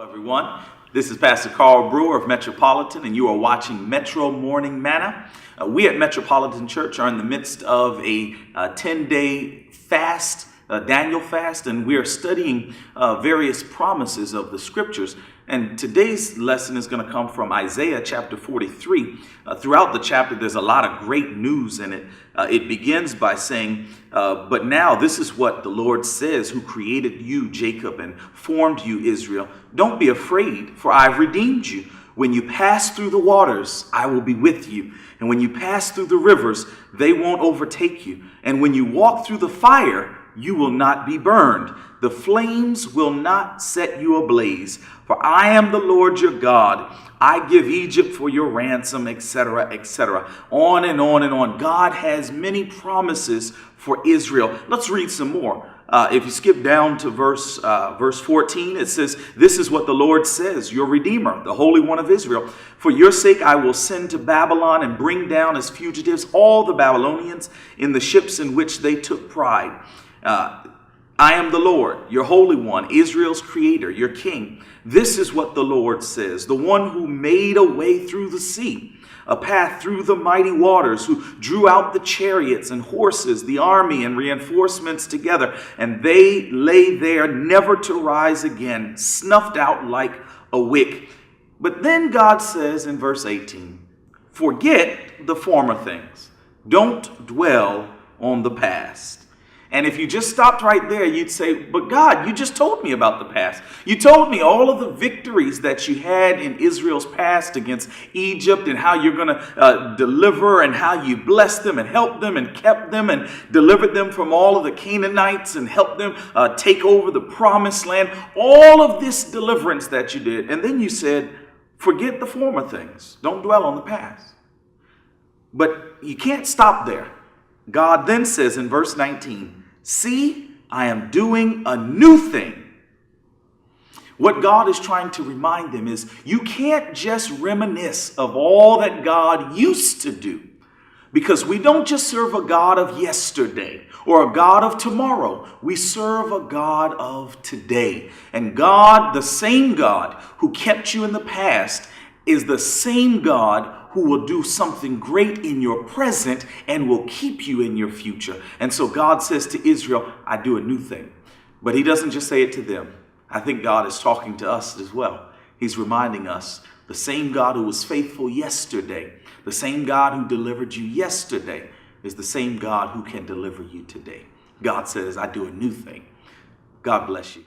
Everyone. This is Pastor Carl Brewer of Metropolitan, and you are watching Metro Morning Manna. We at Metropolitan Church are in the midst of a 10-day fast, Daniel fast, and we are studying various promises of the scriptures. And today's lesson is going to come from Isaiah chapter 43. Throughout the chapter, there's a lot of great news in it. It begins by saying, but now this is what the Lord says, who created you, Jacob, and formed you, Israel. Don't be afraid, for I've redeemed you. When you pass through the waters, I will be with you. And when you pass through the rivers, they won't overtake you. And when you walk through the fire, you will not be burned. The flames will not set you ablaze. For I am the Lord your God. I give Egypt for your ransom, etc., etc. On and on and on. God has many promises for Israel. Let's read some more. If you skip down to verse 14, it says, this is what the Lord says, your Redeemer, the Holy One of Israel. For your sake I will send to Babylon and bring down as fugitives all the Babylonians in the ships in which they took pride. I am the Lord, your Holy One, Israel's Creator, your King. This is what the Lord says, the one who made a way through the sea, a path through the mighty waters, who drew out the chariots and horses, the army and reinforcements together, and they lay there never to rise again, snuffed out like a wick. But then God says in verse 18, forget the former things. Don't dwell on the past. And if you just stopped right there, you'd say, but God, you just told me about the past. You told me all of the victories that you had in Israel's past against Egypt and how you're going to deliver and how you blessed them and helped them and kept them and delivered them from all of the Canaanites and helped them take over the promised land. All of this deliverance that you did. And then you said, forget the former things. Don't dwell on the past. But you can't stop there. God then says in verse 19, see, I am doing a new thing. What God is trying to remind them is you can't just reminisce of all that God used to do, because we don't just serve a God of yesterday or a God of tomorrow. We serve a God of today. And God, the same God who kept you in the past, is the same God who will do something great in your present and will keep you in your future. And so God says to Israel, I do a new thing. But he doesn't just say it to them. I think God is talking to us as well. He's reminding us the same God who was faithful yesterday, the same God who delivered you yesterday is the same God who can deliver you today. God says, I do a new thing. God bless you.